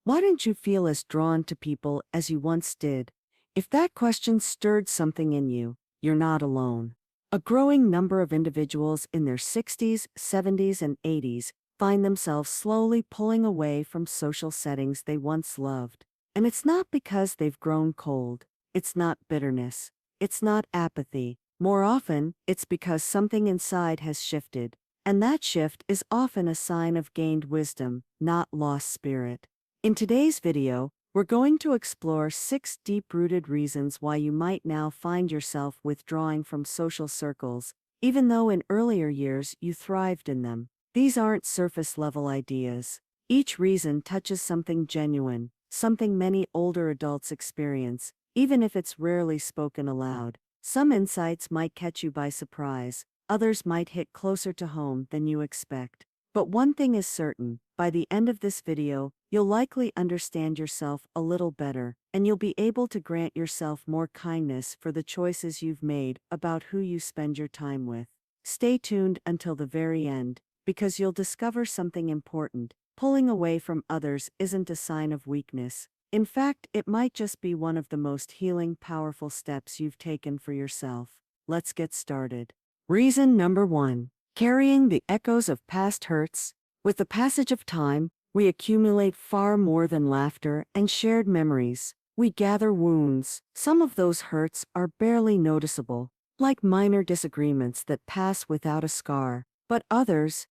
Why don't you feel as drawn to people as you once did? If that question stirred something in you, you're not alone. A growing number of individuals in their 60s, 70s, and 80s find themselves slowly pulling away from social settings they once loved. And it's not because they've grown cold. It's not bitterness. It's not apathy. More often, it's because something inside has shifted. And that shift is often a sign of gained wisdom, not lost spirit. In today's video, we're going to explore 6 deep-rooted reasons why you might now find yourself withdrawing from social circles, even though in earlier years you thrived in them. These aren't surface-level ideas. Each reason touches something genuine, something many older adults experience, even if it's rarely spoken aloud. Some insights might catch you by surprise, others might hit closer to home than you expect. But one thing is certain, by the end of this video, you'll likely understand yourself a little better, and you'll be able to grant yourself more kindness for the choices you've made about who you spend your time with. Stay tuned until the very end, because you'll discover something important. Pulling away from others isn't a sign of weakness. In fact, it might just be one of the most healing, powerful steps you've taken for yourself. Let's get started. Reason number 1. Carrying the echoes of past hurts. With the passage of time, we accumulate far more than laughter and shared memories. We gather wounds. Some of those hurts are barely noticeable, like minor disagreements that pass without a scar. But others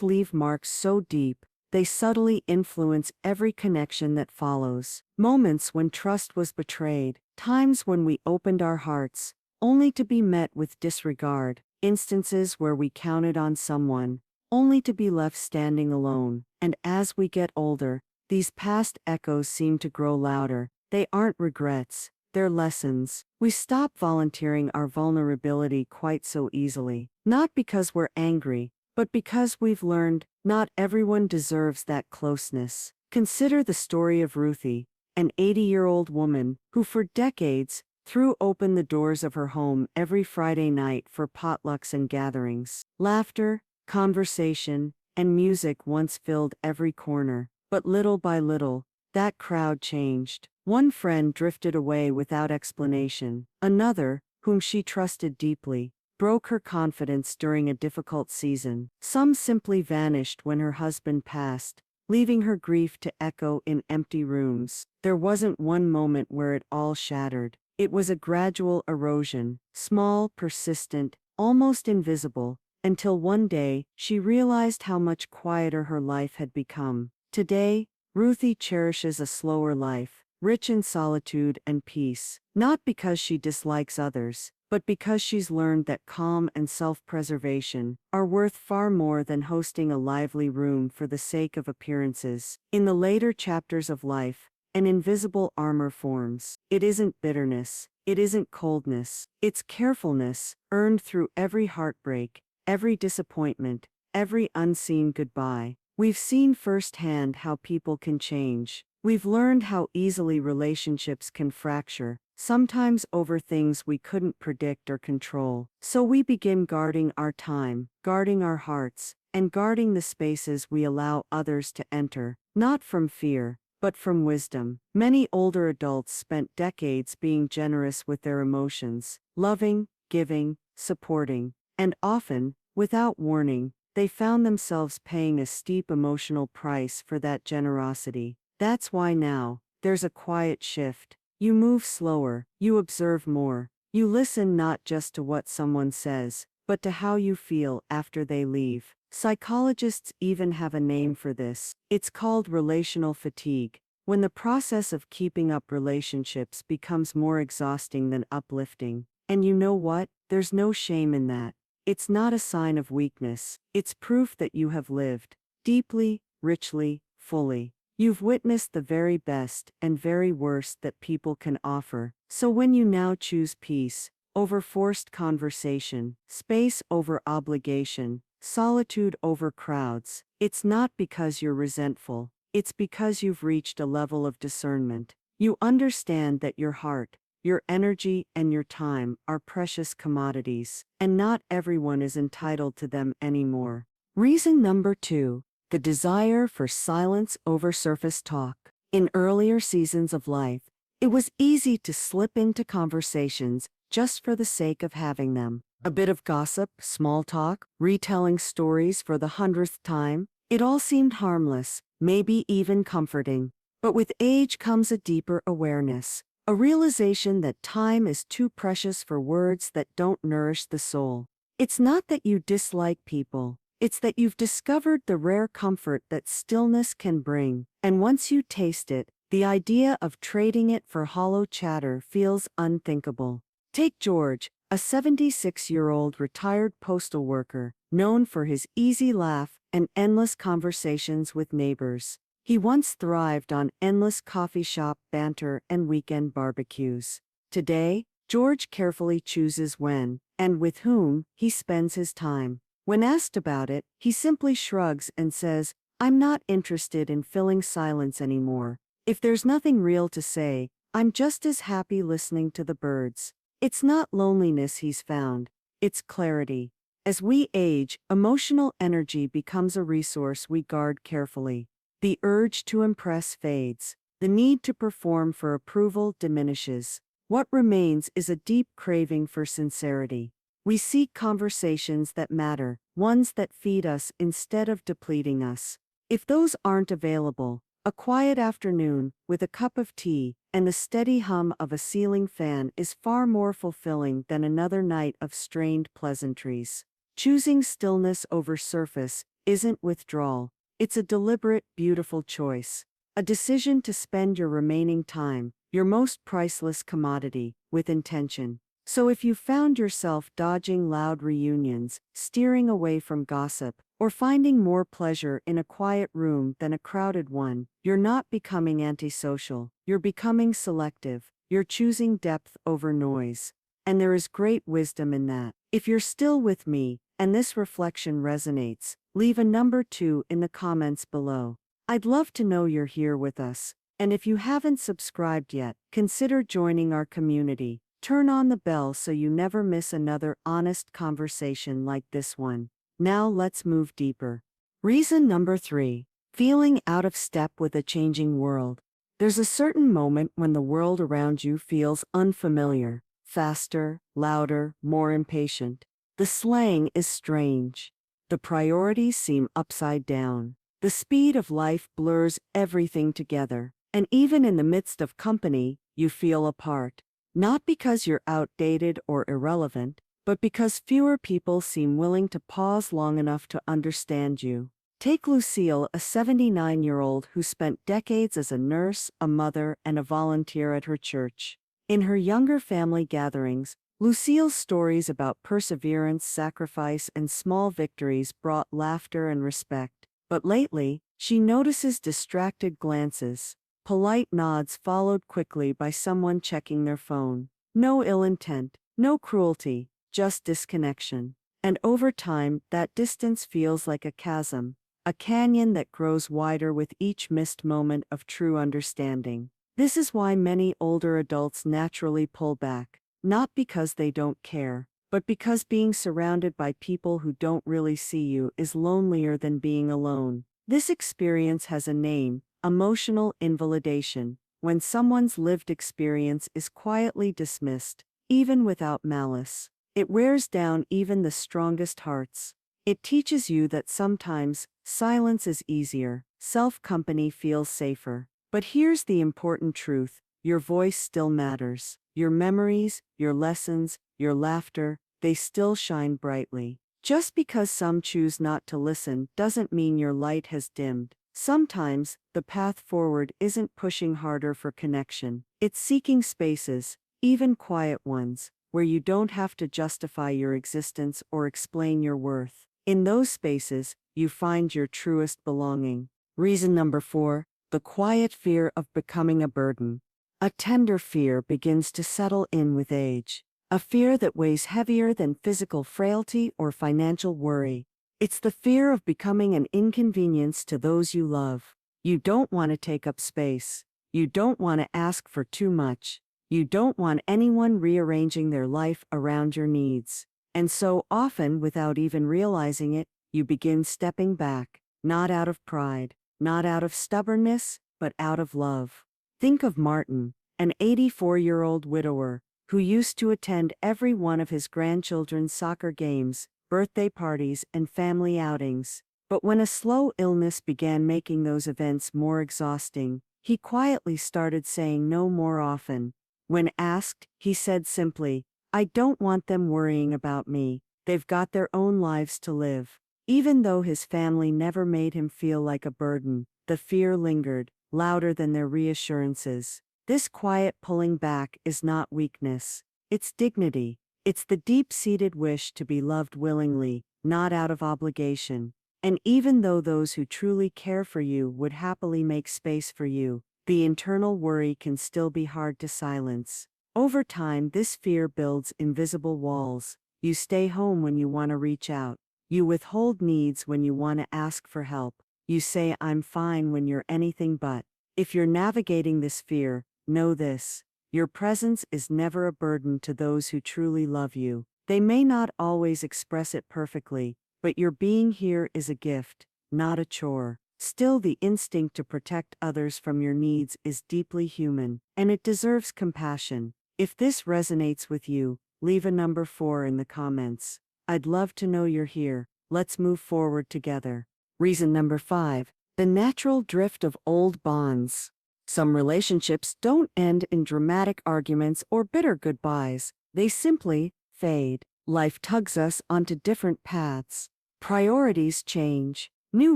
leave marks so deep, they subtly influence every connection that follows. Moments when trust was betrayed, times when we opened our hearts, only to be met with disregard, instances where we counted on someone, only to be left standing alone. And as we get older, these past echoes seem to grow louder. They aren't regrets, they're lessons. We stop volunteering our vulnerability quite so easily, not because we're angry, but because we've learned not everyone deserves that closeness. Consider the story of Ruthie, an 80-year-old woman who for decades threw open the doors of her home every Friday night for potlucks and gatherings. Laughter, conversation, and music once filled every corner. But little by little, that crowd changed. One friend drifted away without explanation. Another, whom she trusted deeply, broke her confidence during a difficult season. Some simply vanished when her husband passed, leaving her grief to echo in empty rooms. There wasn't one moment where it all shattered. It was a gradual erosion, small, persistent, almost invisible, until one day, she realized how much quieter her life had become. Today, Ruthie cherishes a slower life, rich in solitude and peace, not because she dislikes others, but because she's learned that calm and self-preservation are worth far more than hosting a lively room for the sake of appearances. In the later chapters of life, an invisible armor forms. It isn't bitterness, it isn't coldness, it's carefulness, earned through every heartbreak, every disappointment, every unseen goodbye. We've seen firsthand how people can change. We've learned how easily relationships can fracture, sometimes over things we couldn't predict or control. So we begin guarding our time, guarding our hearts, and guarding the spaces we allow others to enter, not from fear, but from wisdom. Many older adults spent decades being generous with their emotions, loving, giving, supporting, and often, without warning, they found themselves paying a steep emotional price for that generosity. That's why now, there's a quiet shift. You move slower, you observe more, you listen not just to what someone says, but to how you feel after they leave. Psychologists even have a name for this. It's called relational fatigue, when the process of keeping up relationships becomes more exhausting than uplifting. And you know what? There's no shame in that. It's not a sign of weakness, it's proof that you have lived deeply, richly, fully. You've witnessed the very best and very worst that people can offer. So when you now choose peace over forced conversation, space over obligation, solitude over crowds, it's not because you're resentful, it's because you've reached a level of discernment. You understand that your heart, your energy, and your time are precious commodities, and not everyone is entitled to them anymore. Reason number 2. The desire for silence over surface talk. In earlier seasons of life, it was easy to slip into conversations just for the sake of having them. A bit of gossip, small talk, retelling stories for the 100th time, it all seemed harmless, maybe even comforting. But with age comes a deeper awareness, a realization that time is too precious for words that don't nourish the soul. It's not that you dislike people, it's that you've discovered the rare comfort that stillness can bring, and once you taste it, the idea of trading it for hollow chatter feels unthinkable. Take George, a 76-year-old retired postal worker, known for his easy laugh and endless conversations with neighbors. He once thrived on endless coffee shop banter and weekend barbecues. Today, George carefully chooses when, and with whom, he spends his time. When asked about it, he simply shrugs and says, "I'm not interested in filling silence anymore. If there's nothing real to say, I'm just as happy listening to the birds." It's not loneliness he's found, it's clarity. As we age, emotional energy becomes a resource we guard carefully. The urge to impress fades. The need to perform for approval diminishes. What remains is a deep craving for sincerity. We seek conversations that matter, ones that feed us instead of depleting us. If those aren't available, a quiet afternoon, with a cup of tea, and the steady hum of a ceiling fan is far more fulfilling than another night of strained pleasantries. Choosing stillness over surface isn't withdrawal, it's a deliberate, beautiful choice. A decision to spend your remaining time, your most priceless commodity, with intention. So if you found yourself dodging loud reunions, steering away from gossip, or finding more pleasure in a quiet room than a crowded one, you're not becoming antisocial, you're becoming selective, you're choosing depth over noise. And there is great wisdom in that. If you're still with me, and this reflection resonates, leave a number 2 in the comments below. I'd love to know you're here with us, and if you haven't subscribed yet, consider joining our community. Turn on the bell so you never miss another honest conversation like this one. Now let's move deeper. Reason number 3. Feeling out of step with a changing world. There's a certain moment when the world around you feels unfamiliar, faster, louder, more impatient. The slang is strange. The priorities seem upside down. The speed of life blurs everything together, and even in the midst of company, you feel apart. Not because you're outdated or irrelevant, but because fewer people seem willing to pause long enough to understand you. Take Lucille, a 79-year-old who spent decades as a nurse, a mother, and a volunteer at her church. In her younger family gatherings, Lucille's stories about perseverance, sacrifice, and small victories brought laughter and respect. But lately, she notices distracted glances, polite nods followed quickly by someone checking their phone. No ill intent, no cruelty, just disconnection. And over time, that distance feels like a chasm, a canyon that grows wider with each missed moment of true understanding. This is why many older adults naturally pull back, not because they don't care, but because being surrounded by people who don't really see you is lonelier than being alone. This experience has a name: emotional invalidation, when someone's lived experience is quietly dismissed, even without malice. It wears down even the strongest hearts. It teaches you that sometimes, silence is easier, self-company feels safer. But here's the important truth: your voice still matters. Your memories, your lessons, your laughter, they still shine brightly. Just because some choose not to listen doesn't mean your light has dimmed. Sometimes, the path forward isn't pushing harder for connection. It's seeking spaces, even quiet ones, where you don't have to justify your existence or explain your worth. In those spaces, you find your truest belonging. Reason number 4, the quiet fear of becoming a burden. A tender fear begins to settle in with age. A fear that weighs heavier than physical frailty or financial worry. It's the fear of becoming an inconvenience to those you love. You don't want to take up space. You don't want to ask for too much. You don't want anyone rearranging their life around your needs. And so often, without even realizing it, you begin stepping back, not out of pride, not out of stubbornness, but out of love. Think of Martin, an 84-year-old widower, who used to attend every one of his grandchildren's soccer games, birthday parties, and family outings. But when a slow illness began making those events more exhausting, he quietly started saying no more often. When asked, he said simply, "I don't want them worrying about me, they've got their own lives to live." Even though his family never made him feel like a burden, the fear lingered, louder than their reassurances. This quiet pulling back is not weakness, it's dignity. It's the deep-seated wish to be loved willingly, not out of obligation. And even though those who truly care for you would happily make space for you, the internal worry can still be hard to silence. Over time, this fear builds invisible walls. You stay home when you want to reach out. You withhold needs when you want to ask for help. You say "I'm fine" when you're anything but. If you're navigating this fear, know this: your presence is never a burden to those who truly love you. They may not always express it perfectly, but your being here is a gift, not a chore. Still, the instinct to protect others from your needs is deeply human, and it deserves compassion. If this resonates with you, leave a number 4 in the comments. I'd love to know you're here. Let's move forward together. Reason number 5: the natural drift of old bonds. Some relationships don't end in dramatic arguments or bitter goodbyes. They simply fade. Life tugs us onto different paths. Priorities change. New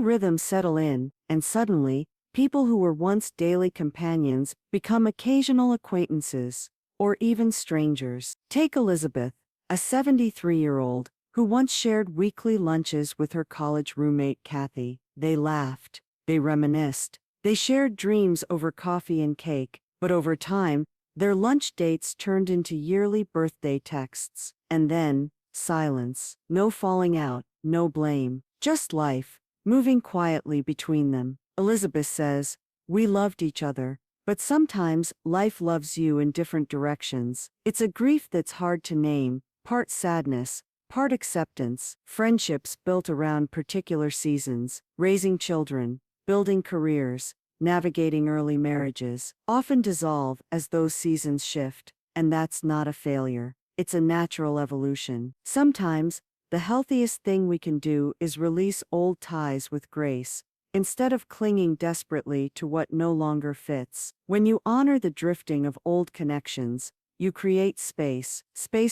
rhythms settle in, and suddenly, people who were once daily companions become occasional acquaintances, or even strangers. Take Elizabeth, a 73-year-old, who once shared weekly lunches with her college roommate Kathy. They laughed, they reminisced, they shared dreams over coffee and cake, but over time, their lunch dates turned into yearly birthday texts. And then, silence. No falling out, no blame, just life, moving quietly between them. Elizabeth says, "We loved each other, but sometimes life loves you in different directions." It's a grief that's hard to name, part sadness, part acceptance. Friendships built around particular seasons, raising children, building careers, navigating early marriages, often dissolve as those seasons shift, and that's not a failure. It's a natural evolution. Sometimes, the healthiest thing we can do is release old ties with grace, instead of clinging desperately to what no longer fits. When you honor the drifting of old connections, you create space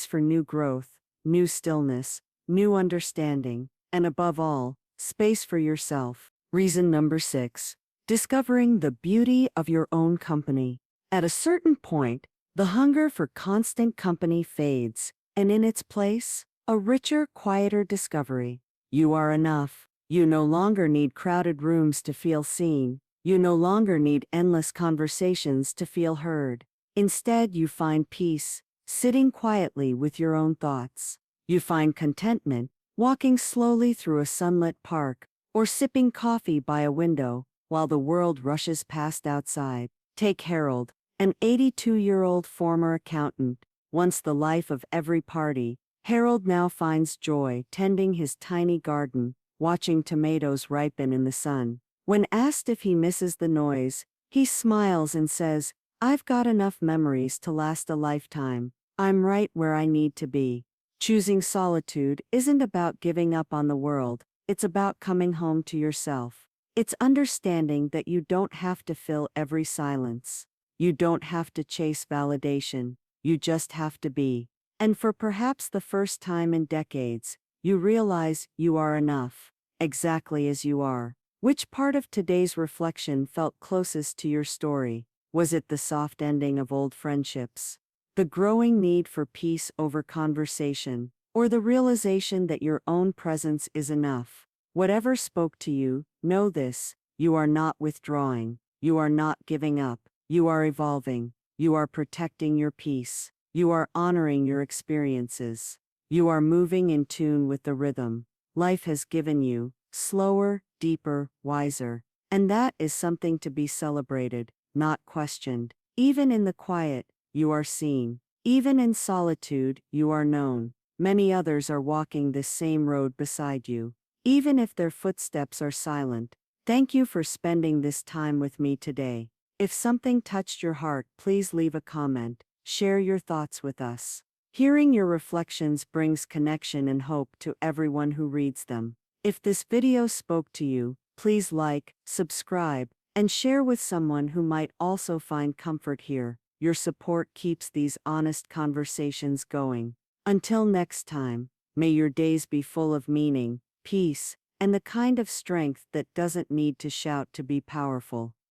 for new growth, new stillness, new understanding, and above all, space for yourself. Reason number 6: discovering the beauty of your own company. At a certain point, the hunger for constant company fades, and in its place, a richer, quieter discovery. You are enough. You no longer need crowded rooms to feel seen. You no longer need endless conversations to feel heard. Instead, you find peace, sitting quietly with your own thoughts. You find contentment, walking slowly through a sunlit park, or sipping coffee by a window, while the world rushes past outside. Take Harold, an 82-year-old former accountant, once the life of every party. Harold now finds joy tending his tiny garden, watching tomatoes ripen in the sun. When asked if he misses the noise, he smiles and says, "I've got enough memories to last a lifetime. I'm right where I need to be." Choosing solitude isn't about giving up on the world, it's about coming home to yourself. It's understanding that you don't have to fill every silence. You don't have to chase validation, you just have to be. And for perhaps the first time in decades, you realize you are enough, exactly as you are. Which part of today's reflection felt closest to your story? Was it the soft ending of old friendships, the growing need for peace over conversation, or the realization that your own presence is enough? Whatever spoke to you, know this: you are not withdrawing, you are not giving up, you are evolving, you are protecting your peace, you are honoring your experiences, you are moving in tune with the rhythm life has given you, slower, deeper, wiser. And that is something to be celebrated, not questioned. Even in the quiet, you are seen. Even in solitude, you are known. Many others are walking this same road beside you. Even if their footsteps are silent, Thank you for spending this time with me today. If something touched your heart, please leave a comment, share your thoughts with us. Hearing your reflections brings connection and hope to everyone who reads them. If this video spoke to you, please like, subscribe, and share with someone who might also find comfort here. Your support keeps these honest conversations going. Until next time, may your days be full of meaning, peace, and the kind of strength that doesn't need to shout to be powerful.